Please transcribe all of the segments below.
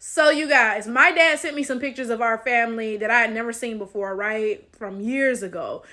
So you guys, my dad sent me some pictures of our family that I had never seen before, right? From years ago.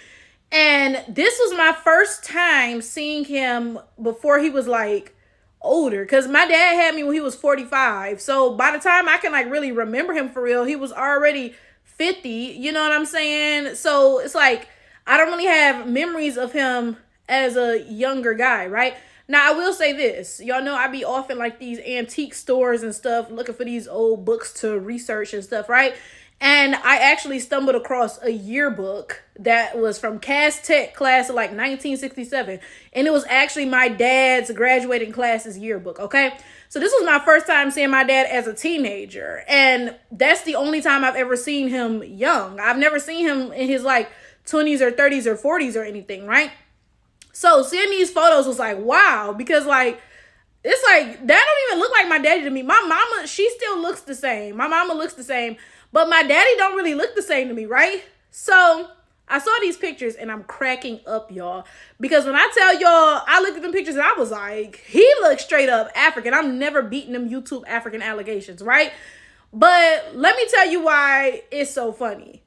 And this was my first time seeing him before he was like older. Cause my dad had me when he was 45. So by the time I can like really remember him for real, he was already 50. You know what I'm saying? So it's like I don't really have memories of him as a younger guy, right? Now I will say this, y'all know I be off in like these antique stores and stuff looking for these old books to research and stuff, right? And I actually stumbled across a yearbook that was from Cass Tech class of like 1967. And it was actually my dad's graduating class's yearbook, okay? So this was my first time seeing my dad as a teenager. And that's the only time I've ever seen him young. I've never seen him in his like 20s or 30s or 40s or anything, right? So seeing these photos was like, wow, because like, it's like, that don't even look like my daddy to me. My mama, she still looks the same. My mama looks the same, but my daddy don't really look the same to me, right? So I saw these pictures and I'm cracking up, y'all. Because when I tell y'all, I looked at them pictures and I was like, he looks straight up African. I'm never beating them YouTube African allegations, right? But let me tell you why it's so funny.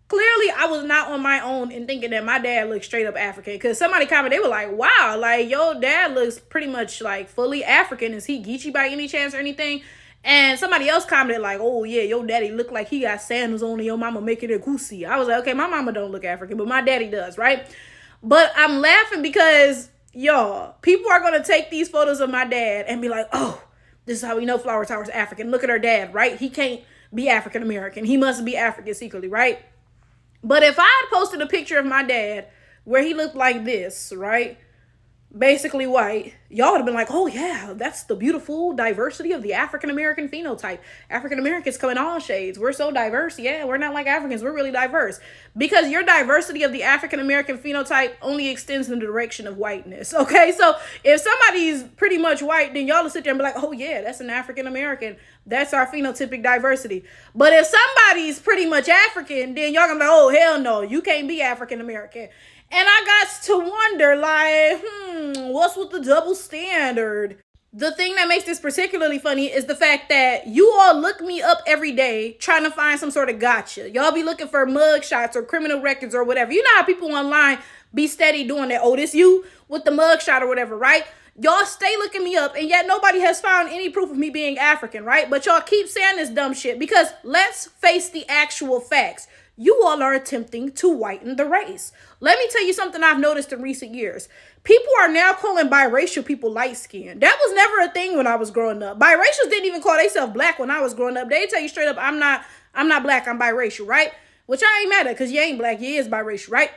Clearly I was not on my own in thinking that my dad looked straight up African, because somebody commented, they were like, wow, like your dad looks pretty much like fully African. Is he Geechee by any chance or anything? And somebody else commented like, oh yeah, your daddy look like he got sandals on and your mama making a goosey. I was like, okay, my mama don't look African, but my daddy does, right? But I'm laughing because y'all, people are gonna take these photos of my dad and be like, oh, this is how we know Flower Tower's African. Look at her dad, right? He can't be African American. He must be African secretly, right? But if I had posted a picture of my dad where he looked like this, right? Basically white, y'all would have been like, oh yeah, that's the beautiful diversity of the African American phenotype. African Americans come in all shades. We're so diverse. Yeah, we're not like Africans. We're really diverse. Because your diversity of the African American phenotype only extends in the direction of whiteness. Okay, so if somebody's pretty much white, then y'all will sit there and be like, oh yeah, that's an African American. That's our phenotypic diversity. But if somebody's pretty much African, then y'all gonna be like, oh hell no, you can't be African American. And I got to wonder, like, what's with the double standard? The thing that makes this particularly funny is the fact that you all look me up every day trying to find some sort of gotcha. Y'all be looking for mug shots or criminal records or whatever. You know how people online be steady doing that. Oh, this you with the mug shot or whatever, right? Y'all stay looking me up and yet nobody has found any proof of me being African, right? But y'all keep saying this dumb shit because let's face the actual facts. You all are attempting to whiten the race. Let me tell you something I've noticed in recent years. People are now calling biracial people light skinned. That was never a thing when I was growing up. Biracials didn't even call themselves black when I was growing up. They tell you straight up, I'm not black, I'm biracial, right? Which I ain't mad at because you ain't black, you is biracial, right?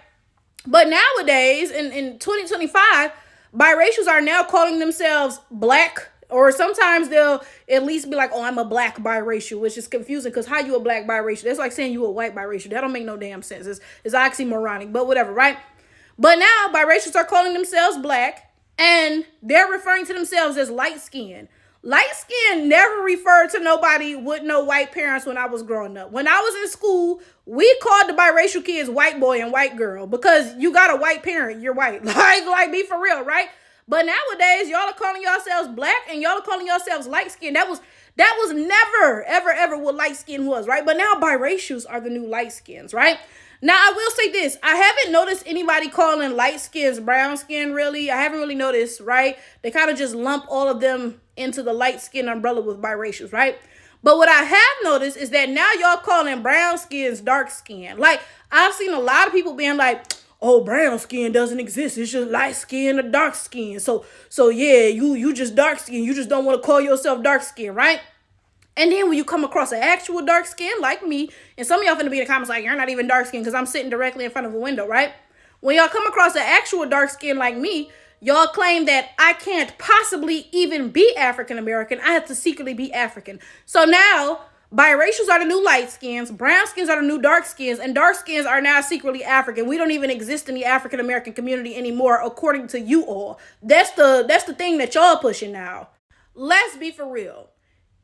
But nowadays, in 2025, biracials are now calling themselves black, or sometimes they'll at least be like, oh, I'm a black biracial, which is confusing because how you a black biracial? That's like saying you a white biracial. That don't make no damn sense. It's oxymoronic, but whatever, right? But now biracials are calling themselves black and they're referring to themselves as light skin. Light skin never referred to nobody with no white parents when I was growing up. When I was in school, we called the biracial kids white boy and white girl because you got a white parent, you're white. Like be for real, right? But nowadays, y'all are calling yourselves black and y'all are calling yourselves light skin. That was never, ever what light skin was, right? But now biracials are the new light skins, right? Now, I will say this. I haven't noticed anybody calling light skins brown skin, really. I haven't really noticed, right? They kind of just lump all of them into the light skin umbrella with biracials, right? But what I have noticed is that now y'all calling brown skins dark skin. Like, I've seen a lot of people being like, oh, brown skin doesn't exist. It's just light skin or dark skin. So yeah, you just dark skin. You just don't want to call yourself dark skin, right? And then when you come across an actual dark skin like me, and some of y'all finna be in the comments like, you're not even dark skin because I'm sitting directly in front of a window, right? When y'all come across an actual dark skin like me, y'all claim that I can't possibly even be African American. I have to secretly be African. So now biracials are the new light skins, brown skins are the new dark skins, and dark skins are now secretly African. We don't even exist in the African American community anymore, according to you all. That's the thing that y'all pushing now. let's be for real.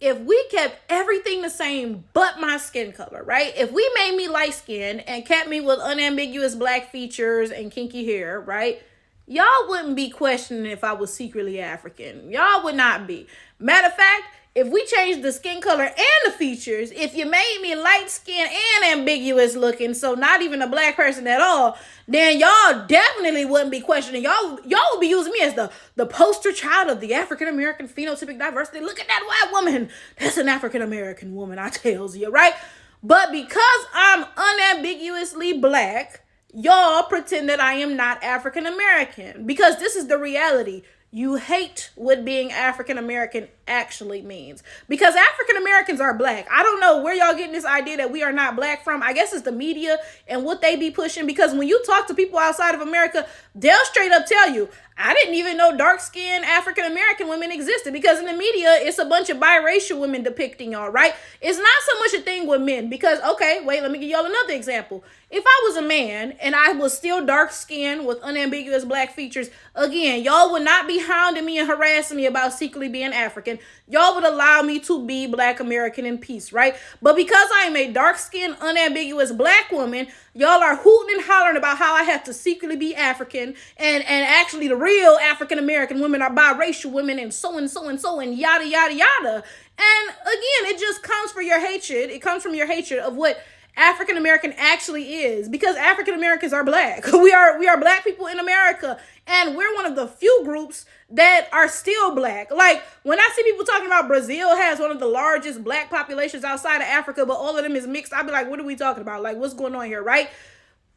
If we kept everything the same but my skin color, right? If we made me light skinned and kept me with unambiguous black features and kinky hair, right? Y'all wouldn't be questioning if I was secretly African. Y'all would not be. Matter of fact, if we changed the skin color and the features, if you made me light skinned and ambiguous looking, so not even a black person at all, then y'all definitely wouldn't be questioning. Y'all would be using me as the poster child of the African American phenotypic diversity. Look at that white woman. That's an African American woman, I tells you, right? But because I'm unambiguously black, y'all pretend that I am not African American, because this is the reality. You hate what being African American actually means, because African Americans are black. I don't know where y'all getting this idea that we are not black from. I guess it's the media and what they be pushing, because when you talk to people outside of America, they'll straight up tell you, I didn't even know dark-skinned African American women existed, because in the media, it's a bunch of biracial women depicting y'all, right? It's not so much a thing with men, because, okay, wait, let me give y'all another example. If I was a man and I was still dark-skinned with unambiguous black features, again, y'all would not be hounding me and harassing me about secretly being African. Y'all would allow me to be black American in peace, right? But because I am a dark-skinned, unambiguous black woman, y'all are hooting and hollering about how I have to secretly be African, and actually the real African American women are biracial women, and so and so and so and yada yada yada. And again, it just comes from your hatred. It comes from your hatred of what African American actually is, because African Americans are black. We are black people in America, and we're one of the few groups that are still black. Like, when I see people talking about Brazil has one of the largest black populations outside of Africa, but all of them is mixed, I'll be like, what are we talking about? Like, what's going on here, right?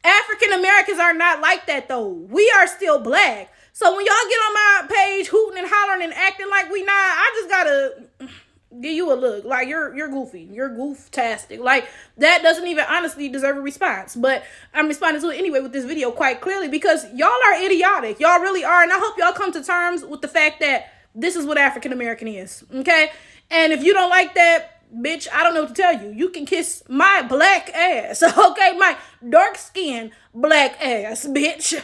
African Americans are not like that, though. We are still black. So when y'all get on my page hooting and hollering and acting like we not, I just gotta give you a look. Like, you're goofy. You're goof-tastic. Like, that doesn't even honestly deserve a response. But I'm responding to it anyway with this video quite clearly, because y'all are idiotic. Y'all really are. And I hope y'all come to terms with the fact that this is what African American is. Okay? And if you don't like that, bitch, I don't know what to tell you. You can kiss my black ass. Okay? My dark-skinned black ass, bitch.